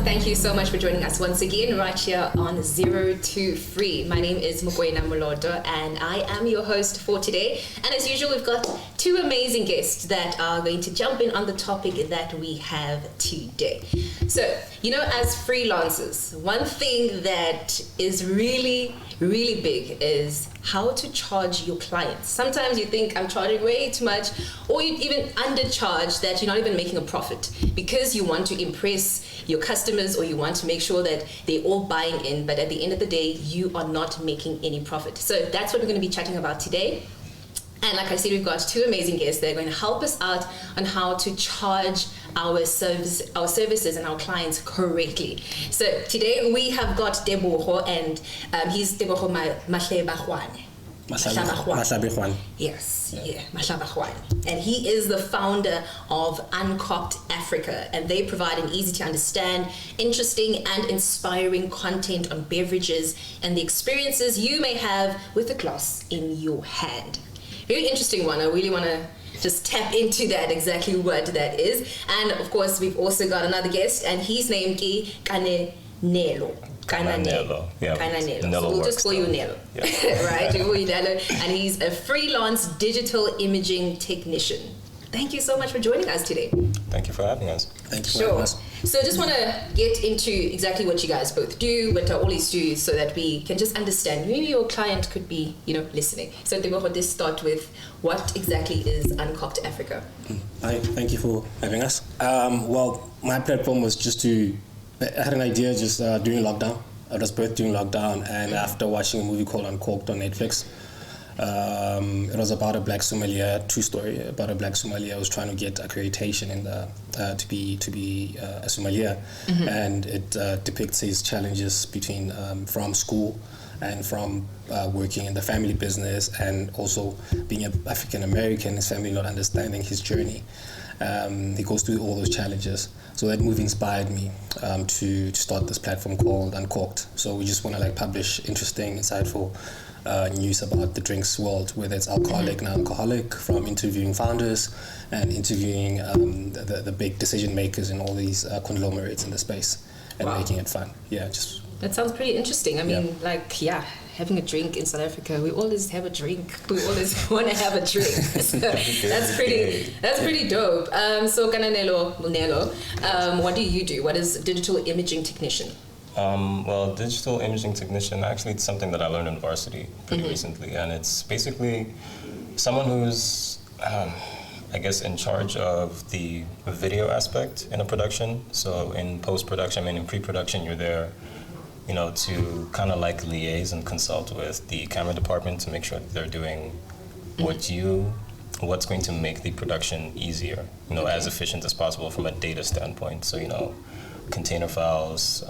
Thank you so much for joining us once again right here on 023. My name is Mokoena Moloto and I am your host for today. And as usual, we've got two amazing guests that are going to jump in on the topic that we have today. So, as freelancers, one thing that is really big is how to charge your clients. Sometimes you think I'm charging way too much, or you even undercharge that you're not even making a profit because you want to impress your customers or you want to make sure that they're all buying in, but at the end of the day, you are not making any profit. So that's what we're going to be chatting about today. And like I said, we've got two amazing guests that are going to help us out on how to charge our services and our clients correctly. So today we have got Tebogo, and he's Tebogo Mahlabegoane. Mahlabegoane. Yes, yeah, Mahlabegoane. And he is the founder of Uncorked Africa, and they provide an easy to understand, interesting and inspiring content on beverages and the experiences you may have with a glass in your hand. Very interesting one. I really want to just tap into that, exactly what that is. And of course, we've also got another guest, and he's named Kananelo. Yeah. Kananelo. Nelo So we'll just works call you though. Nelo. Yeah. Right? We'll call you Nelo. And he's a freelance digital imaging technician. Thank you so much for joining us today. Thank you for having us. Thank you for having us. So I just want to get into exactly what you guys both do, what Olis do, so that we can just understand. Maybe your client could be, listening. So Tebogo, let's start with what exactly is Uncorked Africa? Hi, thank you for having us. Well, my platform was I had an idea just during lockdown. I was birthed during lockdown, and after watching a movie called Uncorked on Netflix. It was about a black sommelier, true story about a black sommelier who was trying to get accreditation to be a sommelier, and it depicts his challenges between from school and from working in the family business, and also being an African American, his family not understanding his journey. He goes through all those challenges. So that movie inspired me to start this platform called Uncorked. So we just want to publish interesting, insightful news about the drinks world, whether it's alcoholic, non-alcoholic, from interviewing founders and interviewing the big decision makers in all these conglomerates in the space, and making it fun. That sounds pretty interesting. I mean, having a drink in South Africa, we always have a drink. We always want to have a drink. So that's pretty dope. So Kananelo, Nelo, what do you do? What is digital imaging technician? Well, digital imaging technician, actually it's something that I learned in varsity pretty recently, and it's basically someone who's, in charge of the video aspect in a production. So in post-production, in pre-production, you're there, to kind of liaise and consult with the camera department to make sure that they're doing what's going to make the production easier, as efficient as possible from a data standpoint. So, container files,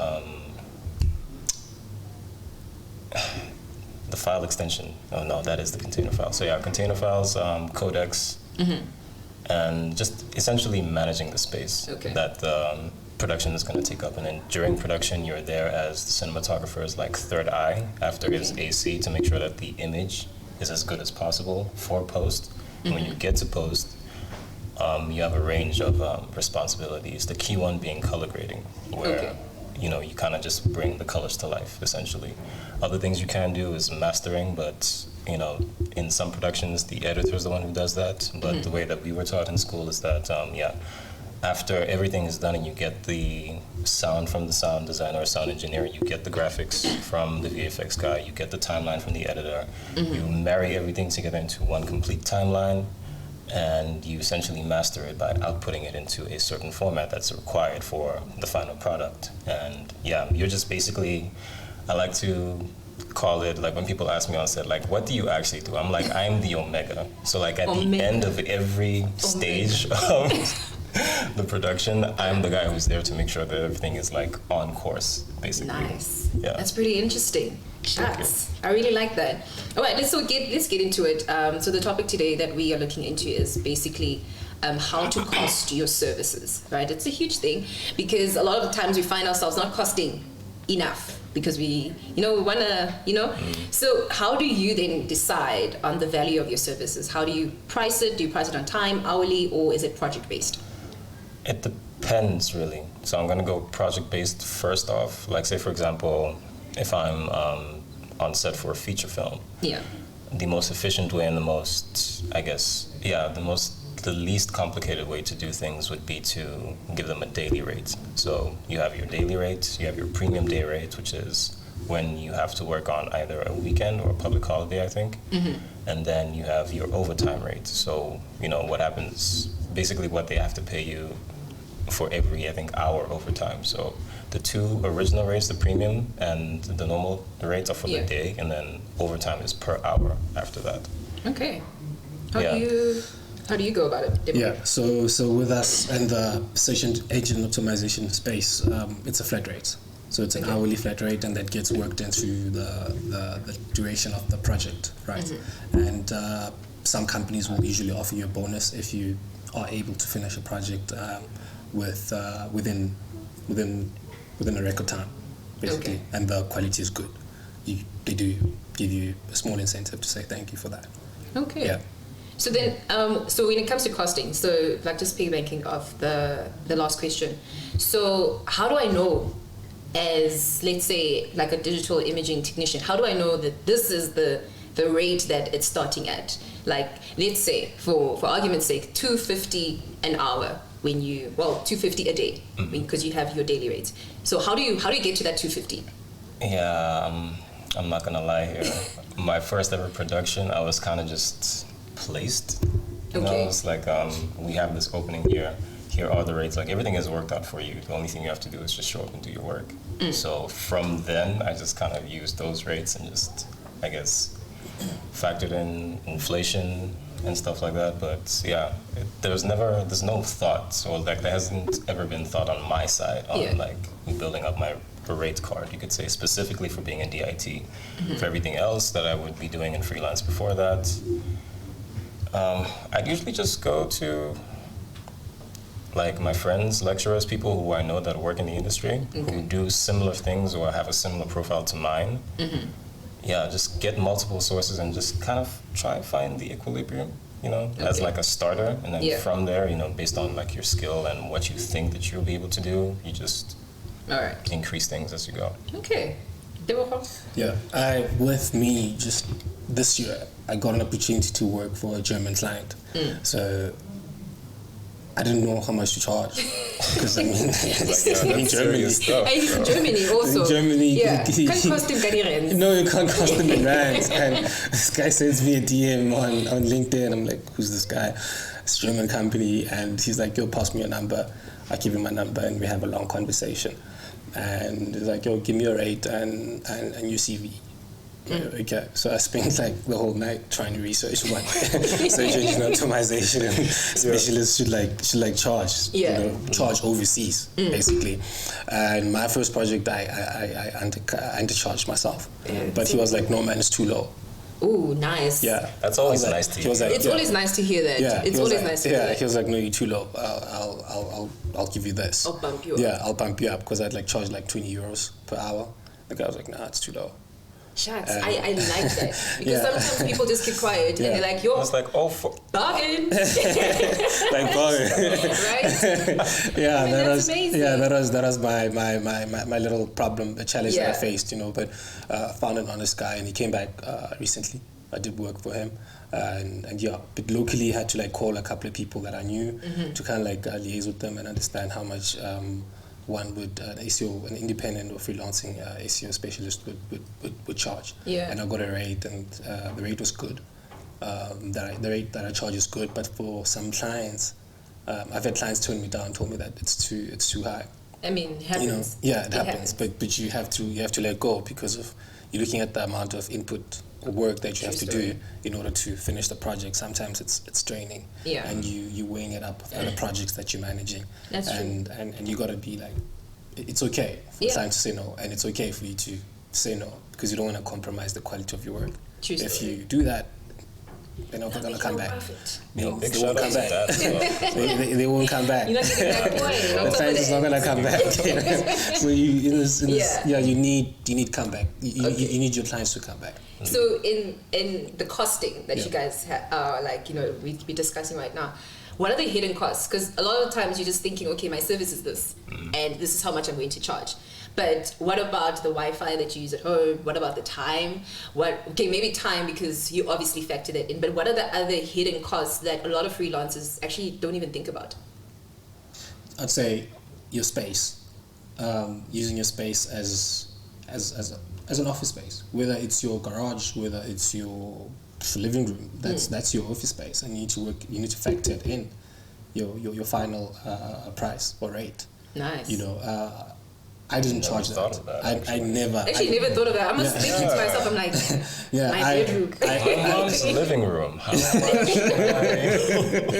the file extension. Oh no, that is the container file. So container files, codecs, and just essentially managing the space that the production is going to take up. And then during production, you're there as the cinematographer's third eye after his AC to make sure that the image is as good as possible for post. And when you get to post, you have a range of responsibilities. The key one being color grading, where you kind of just bring the colors to life, essentially. Other things you can do is mastering, but in some productions, the editor is the one who does that. But the way that we were taught in school is that, after everything is done and you get the sound from the sound designer or sound engineer, you get the graphics from the VFX guy, you get the timeline from the editor, you marry everything together into one complete timeline, and you essentially master it by outputting it into a certain format that's required for the final product. And you're just basically, I like to call it, when people ask me on set, what do you actually do? I'm I'm the Omega. So at the end of every stage of the production, I'm the guy who's there to make sure that everything is on course, basically. Nice. Yeah. That's pretty interesting. I really like that. All right, let's get into it. So the topic today that we are looking into is basically how to cost your services, right? It's a huge thing because a lot of the times we find ourselves not costing enough because we want to, So how do you then decide on the value of your services? How do you price it? Do you price it on time, hourly, or is it project-based? It depends depends really. So I'm gonna go project based first off. Like say for example, if I'm on set for a feature film. Yeah. The most efficient way and the most, I guess, the least complicated way to do things would be to give them a daily rate. So you have your daily rate, you have your premium day rate, which is when you have to work on either a weekend or a public holiday, I think. And then you have your overtime rate. So, what happens, basically what they have to pay you for every, I think, hour overtime. So the two original rates, the premium and the normal rates are for the day, and then overtime is per hour after that. Okay. How do you go about it, Tebogo? Yeah, so with us and the search engine optimization space, it's a flat rate. So it's an hourly flat rate, and that gets worked into the duration of the project, right? And some companies will usually offer you a bonus if you are able to finish a project within a record time, basically, and the quality is good. They do give you a small incentive to say thank you for that. Okay. Yeah. So then, so when it comes to costing, so like just piggybacking off the last question, so how do I know, as let's say like a digital imaging technician, how do I know that this is the rate that it's starting at? Like let's say for argument's sake, $250 an hour when you $250 a day because you have your daily rates. So how do you get to that $250? Yeah, I'm not gonna lie here. My first ever production, I was kind of just placed. It's like we have this opening here. Here are the rates. Like everything is worked out for you. The only thing you have to do is just show up and do your work. So from then, I just kind of used those rates and just, I guess, factored in inflation and stuff like that. But yeah, there's no thought. So like there hasn't ever been thought on my side on like building up my rate card, you could say, specifically for being a DIT. For everything else that I would be doing in freelance before that, I'd usually just go to like my friends, lecturers, people who I know that work in the industry, who do similar things or have a similar profile to mine. Yeah, just get multiple sources and just kind of try and find the equilibrium, as like a starter. And then from there, based on like your skill and what you think that you'll be able to do, you just increase things as you go. Okay. Yeah, with me, just this year, I got an opportunity to work for a German client. So I didn't know how much to charge because I mean, in Germany. He's in Germany also. In Germany, can't cost him Ghanaian. No, you can't cost him in rands. And this guy sends me a DM on LinkedIn. I'm like, who's this guy? It's a German company, and he's like, yo, pass me your number. I give him my number, and we have a long conversation. And he's like, yo, give me your rate and your CV. Okay, so I spent like the whole night trying to research what search engine optimization specialists should charge. Charge overseas basically. And my first project, I undercharged myself, but he was like, no man, it's too low. Ooh, nice. Yeah, that's always nice to hear. It's always nice to hear that. Yeah, it's always nice to hear that. He was like, no, you're too low. I'll give you this. I'll bump you up. Yeah, I'll bump you up because I'd like charge like 20 euros per hour. The guy was like, nah, it's too low. Shucks, I like that because sometimes people just keep quiet and they're like, yo, it's like, bargain. Like bargain. Right? Yeah, that's amazing. Yeah, that was my little problem, the challenge that I faced, but found an honest guy, and he came back recently. I did work for him, but locally I had to like call a couple of people that I knew to kind of like liaise with them and understand how much one would an independent or freelancing SEO specialist would charge. And I got a rate, and the rate was good. The rate that I charge is good, but for some clients, I've had clients turn me down, told me that it's too high. I mean, it happens. It happens. But you have to let go because of you're looking at the amount of input or work that you have to do in order to finish the project. Sometimes it's draining, and you weighing it up with other projects that you're managing. That's true. And you got to be like, it's okay for clients to say no, and it's okay for you to say no because you don't want to compromise the quality of your work. If you do that, they're not going to come back. They won't come back. They won't come back. You're not getting that point. The client is not going to come back. So you need comeback. You need your clients to come back. So in the costing that you guys are we're discussing right now, what are the hidden costs? Because a lot of times you're just thinking, okay, my service is this, and this is how much I'm going to charge. But what about the Wi-Fi that you use at home? What about the time? Okay, maybe time because you obviously factored it in. But what are the other hidden costs that a lot of freelancers actually don't even think about? I'd say your space, using your space as an office space. Whether it's your garage, whether it's your living room, that's your office space, and you need to factor it in your final price or rate. Nice. I didn't charge that. I never. Actually, never thought of that. I'm just thinking to myself, I'm like, my bedroom. My mom's living room. How much?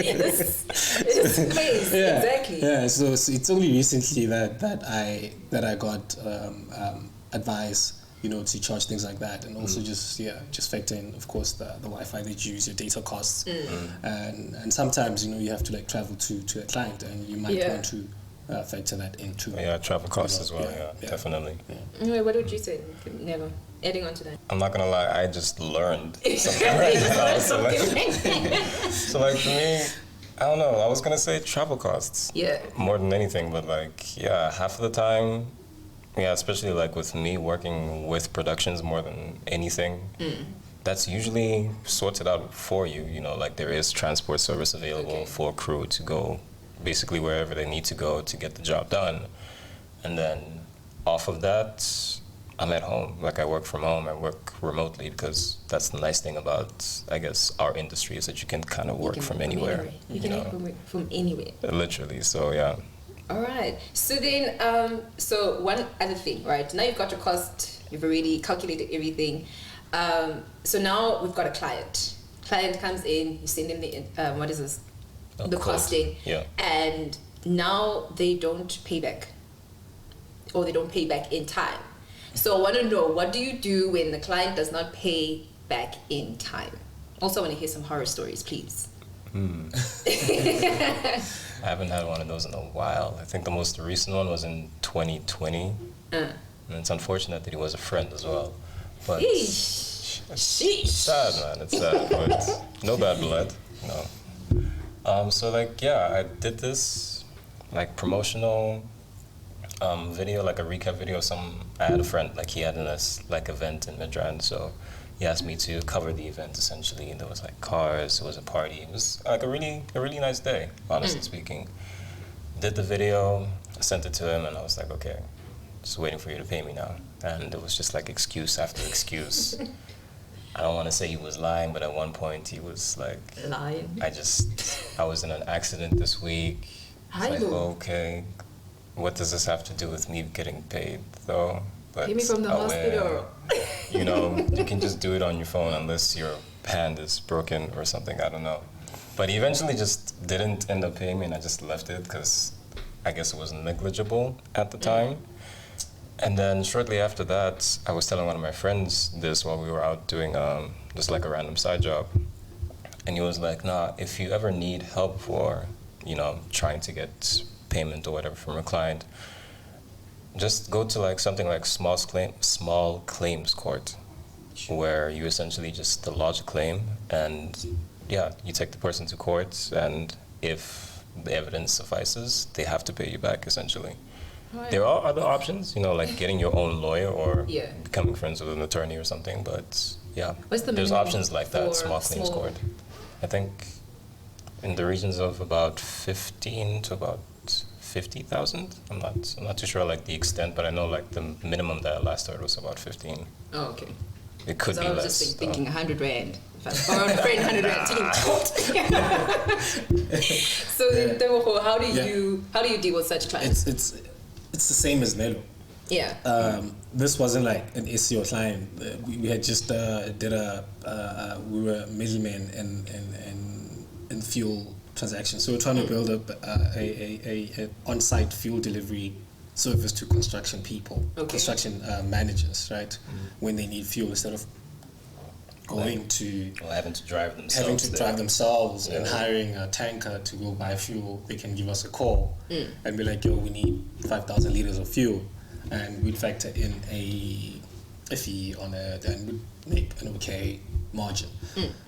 It's space. Yeah. Exactly. Yeah. So it's only recently that I got advice, to charge things like that, and also just factor in, of course, the Wi-Fi that you use, your data costs, and sometimes you have to like travel to a client, and you might want to factor that into travel costs as well. Yeah, definitely. Anyway, what would you say, Nelo? Adding on to that, I'm not gonna lie, I just learned something right now. So like for me, I don't know, I was gonna say travel costs. Yeah. More than anything, but half of the time, especially like with me working with productions more than anything, that's usually sorted out for you. Like there is transport service available for crew to go basically wherever they need to go to get the job done. And then off of that, I'm at home. Like I work from home, I work remotely, because that's the nice thing about, I guess, our industry is that you can kind of work from anywhere. You can work from anywhere. Literally, so yeah. All right. So then, so one other thing, right? Now you've got your cost, you've already calculated everything. So now we've got a client. Client comes in, you send them the, what is this? The costing. Yeah. And now they don't pay back. Or they don't pay back in time. So I want to know, what do you do when the client does not pay back in time? Also, I want to hear some horror stories, please. I haven't had one of those in a while. I think the most recent one was in 2020. And it's unfortunate that he was a friend as well. But Sheesh. It's sad, man. It's sad, but no bad blood. No. So I did this promotional video, like a recap video. I had a friend, he had this event in Midrand, so he asked me to cover the event essentially. And there was cars, it was a party. It was a really nice day, honestly speaking. Did the video, sent it to him, and I was like, okay, just waiting for you to pay me now. And it was just excuse after excuse. I don't want to say he was lying, but at one point he was lying. I was in an accident this week. It's okay, what does this have to do with me getting paid though? But pay me from the hospital. You can just do it on your phone unless your hand is broken or something, I don't know. But he eventually just didn't end up paying me, and I just left it because I guess it was negligible at the time. And then shortly after that, I was telling one of my friends this while we were out doing just a random side job. And he was like, nah, if you ever need help for, trying to get payment or whatever from a client, just go to something like small claims court, where you essentially just lodge a claim, and you take the person to court, and if the evidence suffices, they have to pay you back essentially. Right. There are other options, getting your own lawyer or becoming friends with an attorney or something, but there's options like that, small claims court. I think in the regions of about 15 to about 50,000. I'm not too sure the extent, but I know the minimum that I last heard was about 15. Oh, okay. It could be less. I was just thinking 100 rand. If I borrowed a friend 100 rand, taking court. So then, Tebogo, how do you deal with such clients? It's the same as Nelo. Yeah. This wasn't an SEO client. We had just we were middlemen in fuel transactions. So we're trying to build up a on-site fuel delivery service to construction people, construction managers, right? When they need fuel, instead of going to having to drive themselves, and hiring a tanker to go buy fuel, they can give us a call and be like, yo, we need 5,000 liters of fuel, and we'd factor in a fee on it, and we'd make an okay margin.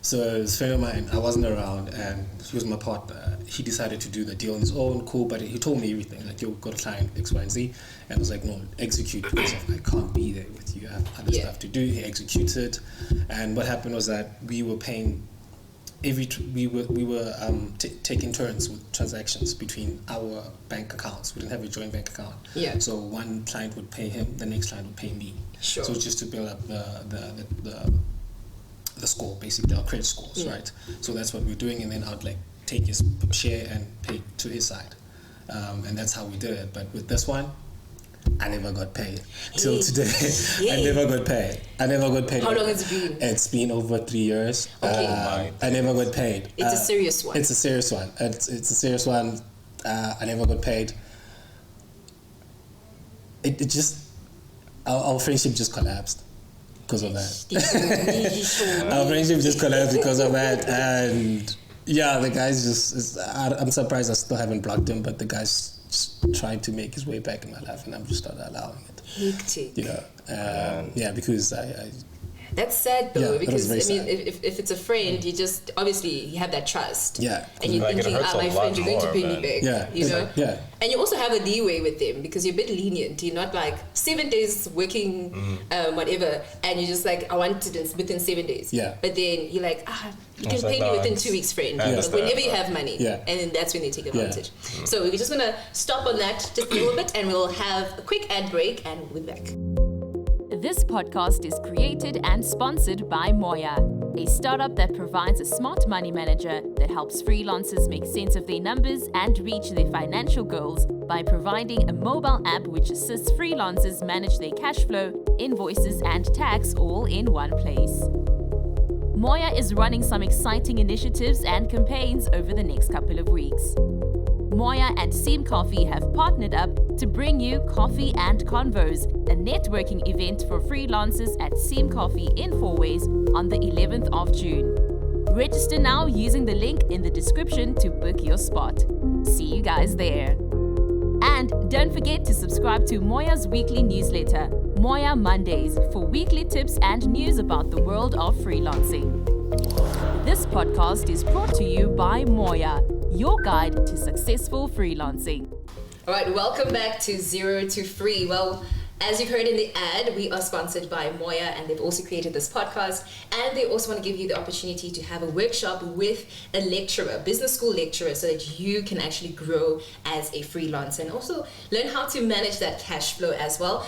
So this friend of mine, I wasn't around, and he was my partner. He decided to do the deal on his own, cool, but he told me everything, like, yo, got a client X, Y, and Z, and I was like, no, execute, because I can't be there with you, I have other stuff to do. He executed, and what happened was that we were paying we were taking turns with transactions between our bank accounts. We didn't have a joint bank account. Yeah. So one client would pay him, the next client would pay me. Sure. So it's just to build up the score, basically our credit scores, right? So that's what we're doing, and then I'd like take his share and pay to his side, and that's how we did it. But with this one, I never got paid till today. I never got paid. How long has it been? It's been over 3 years. Okay. I never got paid. It's a serious one. It's a serious one. It's a serious one. I never got paid. It just our friendship just collapsed because of that. Our friendship just collapsed because of that, and yeah, the guy's just. I'm surprised I still haven't blocked him, but the guy's just trying to make his way back in my life, and I'm just not allowing it. Hectic. You know, because I that's sad though, because I mean, sad. if it's a friend, you just obviously you have that trust. Yeah. And you're thinking, my friend, you're going to pay me back. Yeah. You know? Yeah. And you also have a leeway with them because you're a bit lenient. You're not like 7 days working, whatever, and you're just like, I want it within 7 days. Yeah. But then you're like, you can pay me within 2 weeks, friend. Whenever you have money. Yeah. And then that's when they take advantage. So we're just going to stop on that just a little bit, and we'll have a quick ad break, and we'll be back. This podcast is created and sponsored by Moya, a startup that provides a smart money manager that helps freelancers make sense of their numbers and reach their financial goals by providing a mobile app which assists freelancers manage their cash flow, invoices, and tax all in one place. Moya is running some exciting initiatives and campaigns over the next couple of weeks. Moya and Seam Coffee have partnered up to bring you Coffee and Convos, a networking event for freelancers at Seam Coffee in Fourways on the 11th of June. Register now using the link in the description to book your spot. See you guys there. And don't forget to subscribe to Moya's weekly newsletter, Moya Mondays, for weekly tips and news about the world of freelancing. This podcast is brought to you by Moya, your guide to successful freelancing. All right, welcome back to 0 to Free. Well, as you've heard in the ad, we are sponsored by Moya, and they've also created this podcast, and they also want to give you the opportunity to have a workshop with a lecturer, business school lecturer, so that you can actually grow as a freelancer and also learn how to manage that cash flow as well.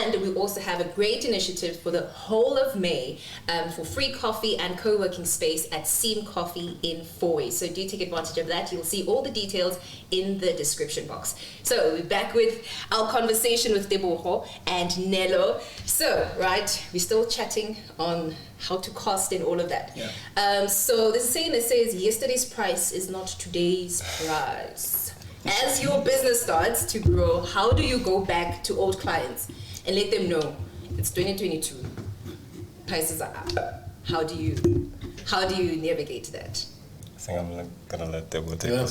And we also have a great initiative for the whole of May for free coffee and co-working space at Seam Coffee in Fourways. So do take advantage of that. You'll see all the details in the description box. So we're back with our conversation with Tebogo and Nelo. So, right, we're still chatting on how to cost and all of that. Yeah. So there's a saying that says, yesterday's price is not today's price. As your business starts to grow, how do you go back to old clients and let them know it's 2022, prices are up? How do you navigate that? I think I'm gonna let Thabo take this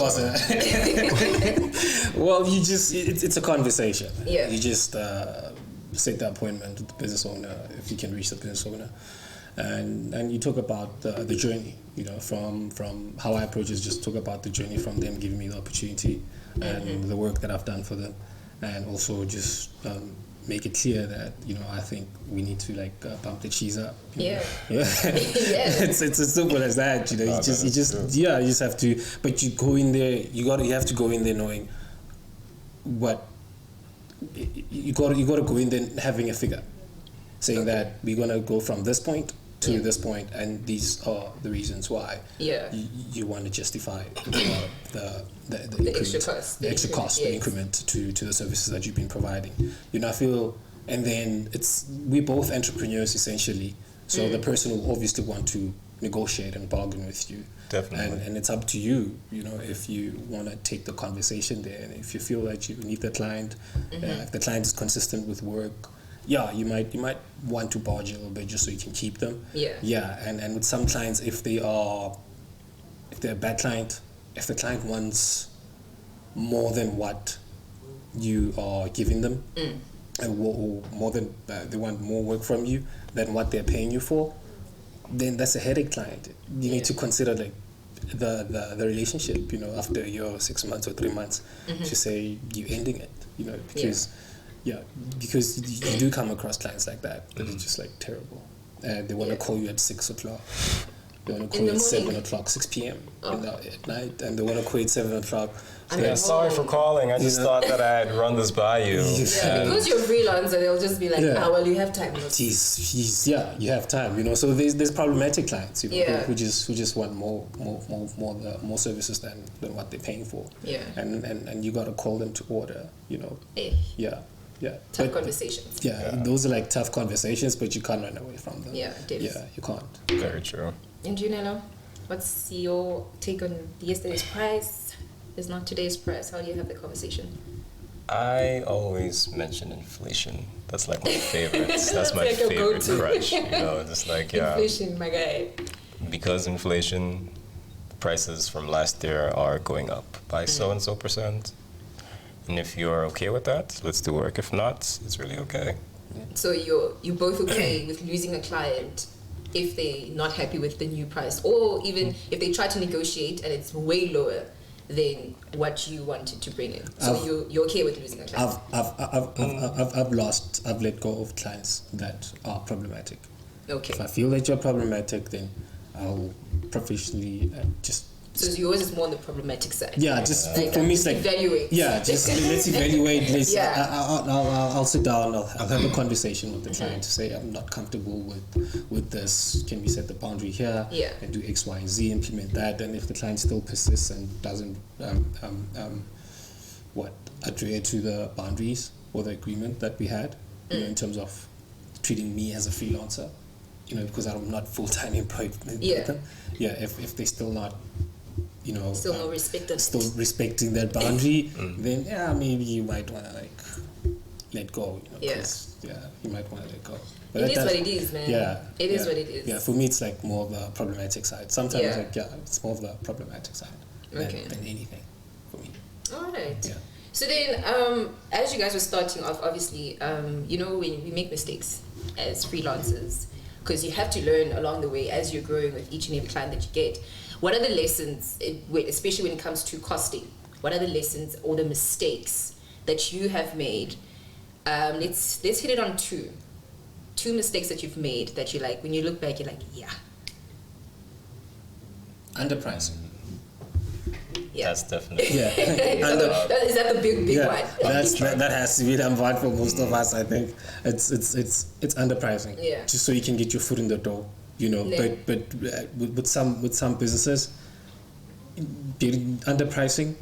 one. Well, it's a conversation. Yeah. You just set the appointment with the business owner, if you can reach the business owner, and you talk about the journey. You know, from how I approach is just talk about the journey from them giving me the opportunity and the work that I've done for them, and also just make it clear that, you know, I think we need to bump the cheese up. Yeah. It's as simple as that. You know, you just have to. But you go in there. You have to go in there knowing what you got to go in there having a figure, saying that we're gonna go from this point to this point, and these are the reasons why. Yeah. You want to justify the extra cost, the increment to the services that you've been providing. You know, I feel, and then we're both entrepreneurs essentially, so the person will obviously want to negotiate and bargain with you. Definitely. And it's up to you, you know, if you want to take the conversation there, and if you feel that you need the client, if the client is consistent with work, you might want to barge a little bit just so you can keep them. And with some clients, if they're a bad client, if the client wants more than what you are giving them, and more than they want more work from you than what they're paying you for, then that's a headache client. You need to consider like the relationship, you know, after a year or 6 months or 3 months, to say you're ending it, you know, because because you do come across clients like that it's just like terrible. They want to call you at 6 o'clock. They want to call you at 7 o'clock, 6 p.m. At night, and they want to call you at 7 o'clock. Yeah, sorry for calling. I just thought that I had run this by you. Yeah, because you're freelancer, they'll just be like, well, you have time. You have time, you know. So there's problematic clients, you know, who just want more services than what they're paying for. Yeah. And you gotta call them to order, you know. Yeah. Tough conversations. Those are like tough conversations, but you can't run away from them. Yeah, you can't. Very true. And you, Nelo, what's your take on yesterday's price? Is not today's price. How do you have the conversation? I always mention inflation. That's like my favorite. That's my like favorite crutch. You know, just like inflation, my guy. Because inflation, prices from last year are going up by so and so %. And if you're okay with that, let's do work. If not, it's really okay. So you're both okay with losing a client if they're not happy with the new price, or even if they try to negotiate and it's way lower than what you wanted to bring in. So you're okay with losing a client? I've let go of clients that are problematic. Okay. If I feel that you're problematic, then I'll professionally just. So yours is more on the problematic side. Yeah, just for me, it's like evaluate. Yeah, just let's evaluate. I'll sit down. I'll have a conversation with the client to say I'm not comfortable with this. Can we set the boundary here? Yeah. And do X, Y, and Z. Implement that. And if the client still persists and doesn't adhere to the boundaries or the agreement that we had, you know, in terms of treating me as a freelancer, you know, because I'm not full-time employed with them. Yeah. If they're still not, you know, still respecting that boundary, then maybe you might want to like let go. You know, you might want to let go. But it is what it is, man. It is what it is. Yeah, for me, it's like more of the problematic side. Sometimes, it's more of the problematic side than anything for me. All right. Yeah. So then, as you guys were starting off, obviously, you know, when we make mistakes as freelancers, because you have to learn along the way as you're growing with each and every client that you get. What are the lessons, especially when it comes to costing? What are the lessons or the mistakes that you have made? Let's hit it on two mistakes that you've made that you like. When you look back, you're like, underpricing. Yeah. That's definitely. Is that the big one? That has to be the one for most of us. I think it's underpricing. Yeah. Just so you can get your foot in the door, you know. Yeah. But with some businesses, underpricing,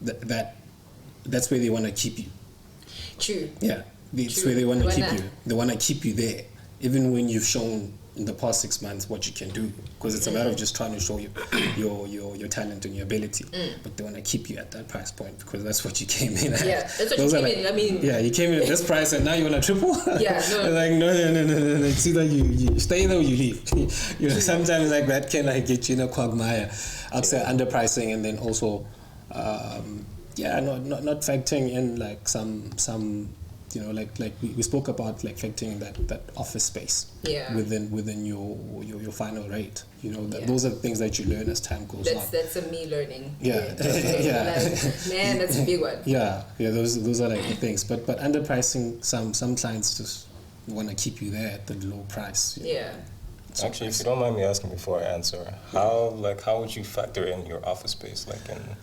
that's where they want to keep you. True. Yeah, it's where they want to keep you. They want to keep you there, even when you've shown in the past 6 months what you can do, because it's a matter of just trying to show your talent and your ability. But they want to keep you at that price point because that's what you came in at. Yeah, that's what you came in. I mean, you came in at this price and now you want to triple. Yeah, no. Like no. It's either you stay there or you leave. You know, sometimes like that can like get you in a quagmire. I'd say underpricing, and then also, not factoring in like some. You know, like we spoke about, like factoring that office space within your final rate. You know, those are the things that you learn as time goes on. That's a me learning. Yeah. Like, man, that's a big one. Yeah. Those are like the things. But underpricing, some clients just want to keep you there at the low price. You know? Yeah. Actually, if you don't mind me asking before I answer, how would you factor in your office space, like in?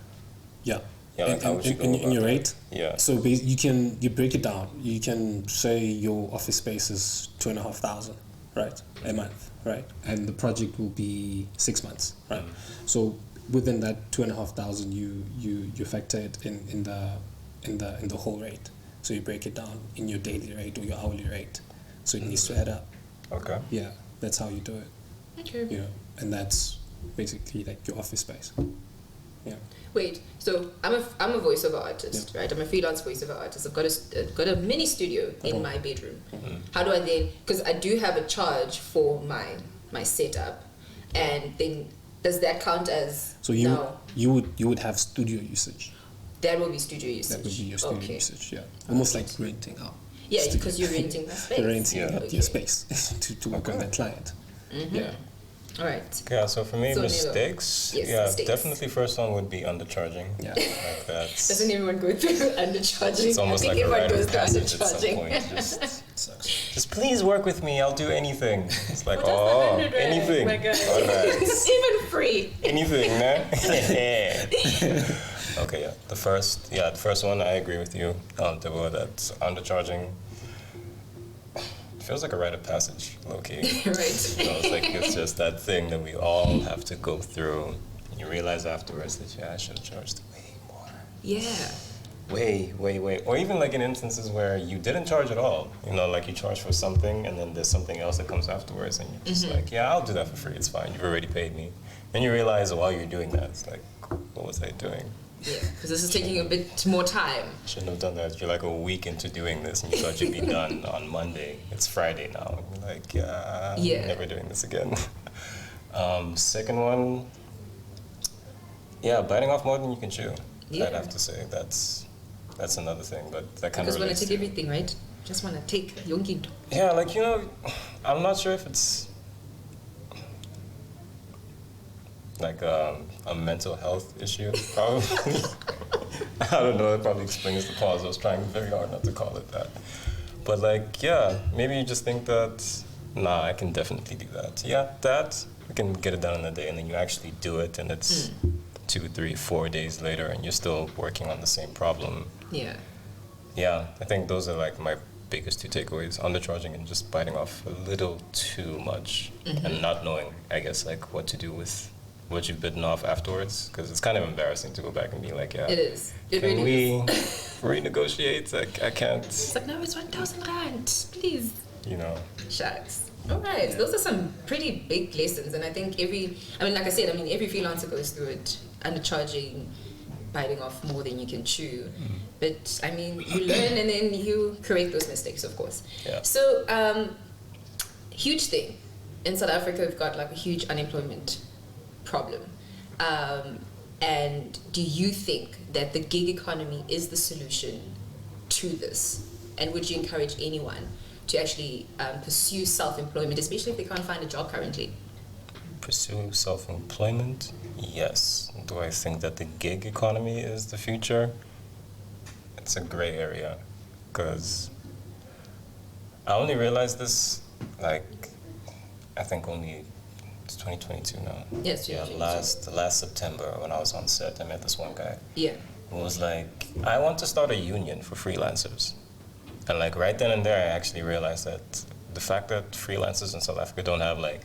Yeah. Yeah, like how would you go about in your rate? Yeah. So you break it down. You can say your office space is 2,500, right, a month, right, and the project will be 6 months, right. So within that 2,500, you factor it in the whole rate. So you break it down in your daily rate or your hourly rate. So it needs to add up. Okay. Yeah, that's how you do it. Okay. You know, and that's basically like your office space. Yeah. Wait, so I'm a voiceover artist, right? I'm a freelance voiceover artist. I've got a mini studio in my bedroom. How do I then? Because I do have a charge for my setup, and then does that count as? So you would have studio usage. That will be studio usage. That would be your studio usage. Yeah, almost like renting out. Yeah, because you're renting my space. You're renting out your space to work on that client. Yeah. All right. Yeah, so for me, So mistakes. Yes, yeah, mistakes. definitely first one would be undercharging. Yeah. Like that's. Doesn't everyone go through undercharging? It's almost I think like a everyone rite goes of through passage at some undercharging. point. Just please work with me. I'll do anything. It's like, What does oh, 100 rand? anything. My God. All right. It's even free. Anything, man. Okay, yeah. The first one, I agree with you, Tebogo, that undercharging feels like a rite of passage, low-key. Right. It's like it's just that thing that we all have to go through. You realize afterwards that, I should have charged way more. Yeah. Way. Or even like in instances where you didn't charge at all. Like you charge for something and then there's something else that comes afterwards and you're just like, I'll do that for free, it's fine, you've already paid me. And you realize while you're doing that, it's like, what was I doing? Yeah, because this is taking a bit more time. Shouldn't have done that. You're like a week into doing this and you thought you'd be done on Monday. It's Friday now. You're like, I'm never doing this again. Second one, biting off more than you can chew. Yeah. I'd have to say that's another thing, but that kind of because want to take everything, right? Just want to take yonki. Yeah, like I'm not sure if it's like a mental health issue, probably. I don't know, it probably explains the pause. I was trying very hard not to call it that. But maybe you just think that, I can definitely do that. Yeah, that, we can get it done in a day, and then you actually do it, and it's 2, 3, 4 days later, and you're still working on the same problem. Yeah. Yeah, I think those are like my biggest 2 takeaways, undercharging and just biting off a little too much, and not knowing, I guess, like what to do with what you've bitten off afterwards, because it's kind of embarrassing to go back and be like, It is. It can really we is. renegotiate? I can't. It's like, no, it's 1,000 rand, please. Shucks. All right, those are some pretty big lessons, and I think every freelancer goes through it, undercharging, biting off more than you can chew. But you learn and then you correct those mistakes, of course. Yeah. So, huge thing. In South Africa, we've got like a huge unemployment problem. And do you think that the gig economy is the solution to this? And would you encourage anyone to actually pursue self-employment, especially if they can't find a job currently? Pursue self-employment? Yes. Do I think that the gig economy is the future? It's a gray area, because I only realized this, I think only it's 2022 now. Yes, yeah. Last September when I was on set, I met this one guy. Yeah. Who was like, I want to start a union for freelancers. And right then and there, I actually realized that the fact that freelancers in South Africa don't have a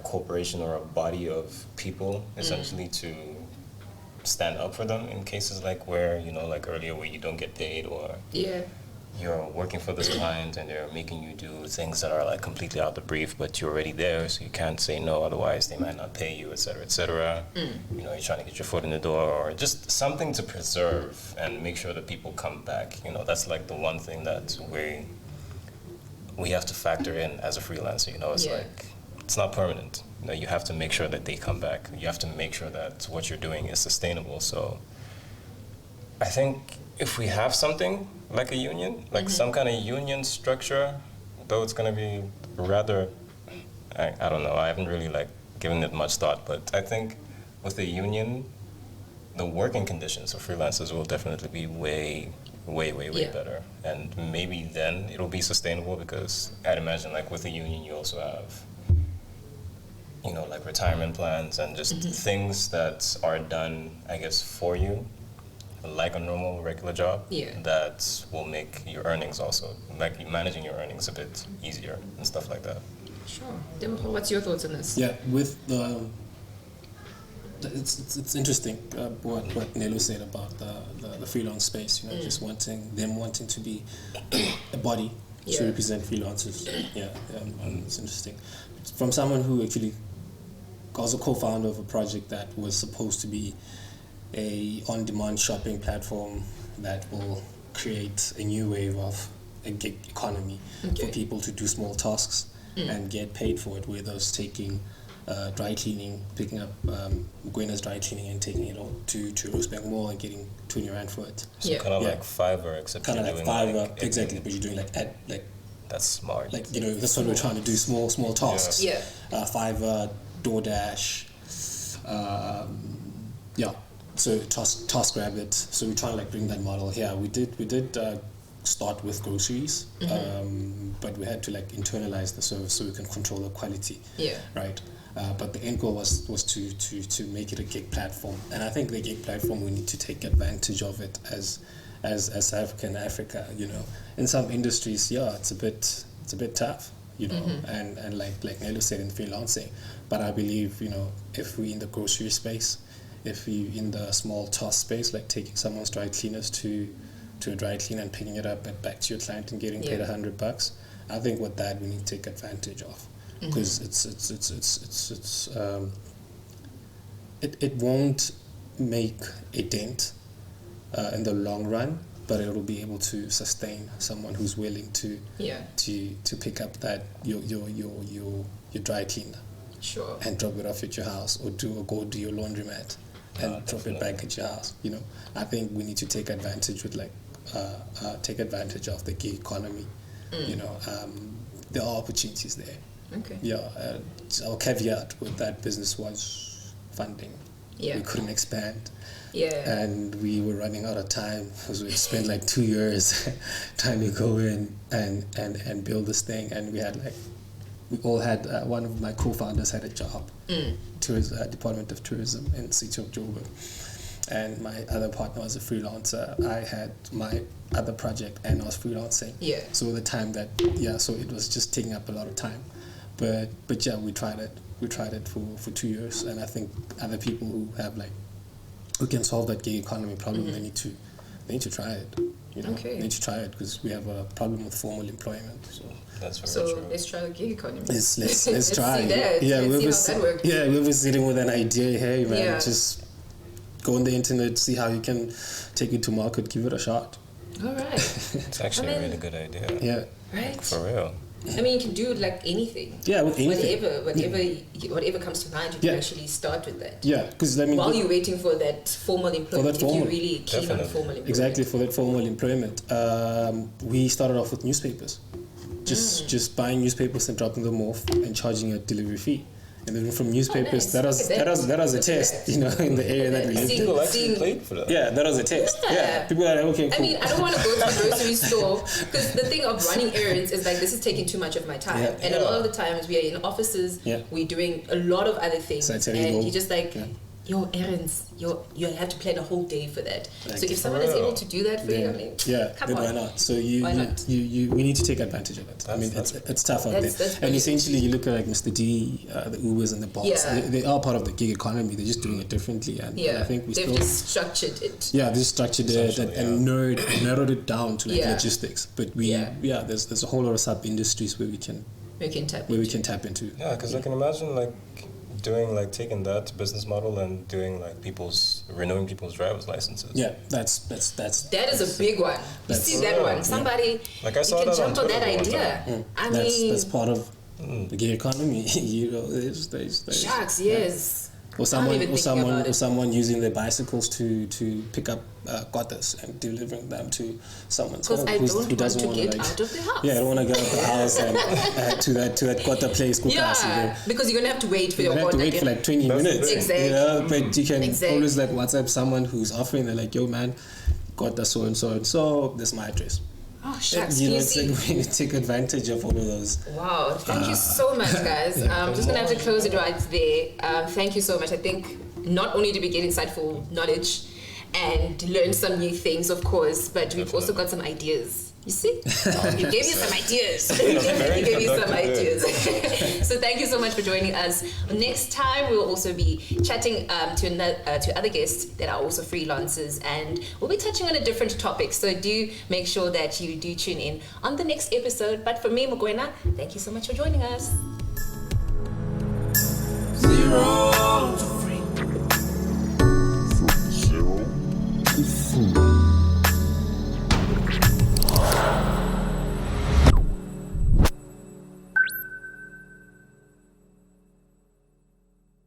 corporation or a body of people essentially to stand up for them in cases where, earlier where you don't get paid, or you're working for this client and they're making you do things that are completely out of the brief, but you're already there, so you can't say no, otherwise they might not pay you, etc., etc. You're trying to get your foot in the door, or just something to preserve and make sure that people come back. That's the one thing that we have to factor in as a freelancer. It's it's not permanent. You have to make sure that they come back. You have to make sure that what you're doing is sustainable. So I think if we have something like a union, some kind of union structure, though it's going to be rather, I don't know, I haven't really given it much thought, but I think with a union, the working conditions of freelancers will definitely be way better. And maybe then it'll be sustainable, because I'd imagine with a union you also have retirement plans and just things that are done, I guess, for you, like a normal regular job, that will make your earnings also, managing your earnings a bit easier and stuff like that. Sure. Tebogo, what's your thoughts on this? Yeah, with it's interesting what Nelo said about the freelance space, just wanting to be a body to represent freelancers. It's interesting. From someone who actually was a co-founder of a project that was supposed to be a on-demand shopping platform that will create a new wave of a gig economy for people to do small tasks and get paid for it, whether it's taking dry cleaning, picking up Gwena's dry cleaning and taking it on to Rosebank Mall and getting 20 rand for it. So kind of like Fiverr, except kind of you're like doing Fiverr, exactly, but you're doing That's smart. Like, that's what we're trying to do, small tasks. Yeah. Fiverr, DoorDash, so TaskRabbit. So we're trying to like bring that model here. We did start with groceries, but we had to like internalize the service so we can control the quality. Yeah. Right. But the end goal was to make it a gig platform, and I think the gig platform, we need to take advantage of it as South African Africa. In some industries, it's a bit tough, and like Nelo said in freelancing. But I believe if we in the grocery space, if we in the small task space, like taking someone's dry cleaners to a dry cleaner and picking it up and back to your client and getting paid $100, I think with that we need to take advantage of. Because it won't make a dent in the long run, but it will be able to sustain someone who's willing to pick up that your dry cleaner, sure, and drop it off at your house, or go do your laundromat and drop it back at your house. I think we need to take advantage of the gig economy. There are opportunities there. Okay. Our caveat with that business was funding. We couldn't expand. And we were running out of time because we spent like 2 years trying to go in and build this thing. And we all had one of my co-founders had a job, Department of Tourism in the city of Joburg. And my other partner was a freelancer. I had my other project and I was freelancing. So the time so it was just taking up a lot of time. But we tried it. We tried it for 2 years, and I think other people who can solve that gig economy problem, they need to try it. They need to try it because we have a problem with formal employment. So that's very true. Let's try the gig economy. Let's try. See that. We were sitting with an idea. Hey man, just go on the internet, see how you can take it to market, give it a shot. All right. It's actually a really good idea. Yeah. Right. For real. I mean, you can do like anything. With anything. Whatever comes to mind, you can actually start with that. Because while you're waiting for that formal employment, if you're really keen on formal employment. Exactly, for that formal employment. We started off with newspapers. Just buying newspapers and dropping them off and charging a delivery fee. And then from newspapers, that was a test, in the area that we lived in. People actually played for that. Yeah, that was a test. Yeah, people are like, okay, cool. I mean, I don't want to go to the grocery store because the thing of running errands is like, this is taking too much of my time. And a lot of the times we are in offices, we're doing a lot of other things, and you're just like, your errands, you have to plan a whole day for that. So if someone is able to do that for you, I mean, come on. Why not? So we need to take advantage of it. It's tough out there. And essentially, you look at like Mr. D, the Ubers and the Bolts. They are part of the gig economy. They're just doing it differently. And I think they've just structured it. Yeah, they structured it and narrowed it down to like logistics. But there's a whole lot of sub industries where we can tap into. Yeah, because I can imagine like doing taking that business model and doing renewing people's driver's licenses. Yeah, that is a big one. You see that one? Somebody I saw you can that jump on that idea. I mean, that's part of the gig economy. Sharks, yes. Or someone using their bicycles to pick up quarters and delivering them to someone's home who doesn't want to get out of the house. Yeah, I don't want to get out of the house and to that quarter place. Because you're gonna have to wait for your quarter. You have to wait for 20 minutes. Exactly. But you can always WhatsApp someone who's offering. They're like, yo man, quarter so and so and so. This is my address. Oh, shucks. We need to take advantage of all of those. Wow. Thank you so much, guys. I'm just going to have to close it right there. Thank you so much. I think not only did we get insightful knowledge and learn some new things, of course, but we've also got some ideas. You see? You gave me some ideas. So thank you so much for joining us. Next time, we'll also be chatting to other guests that are also freelancers, and we'll be touching on a different topic. So do make sure that you do tune in on the next episode. But for me, Mokoena, thank you so much for joining us. 0 to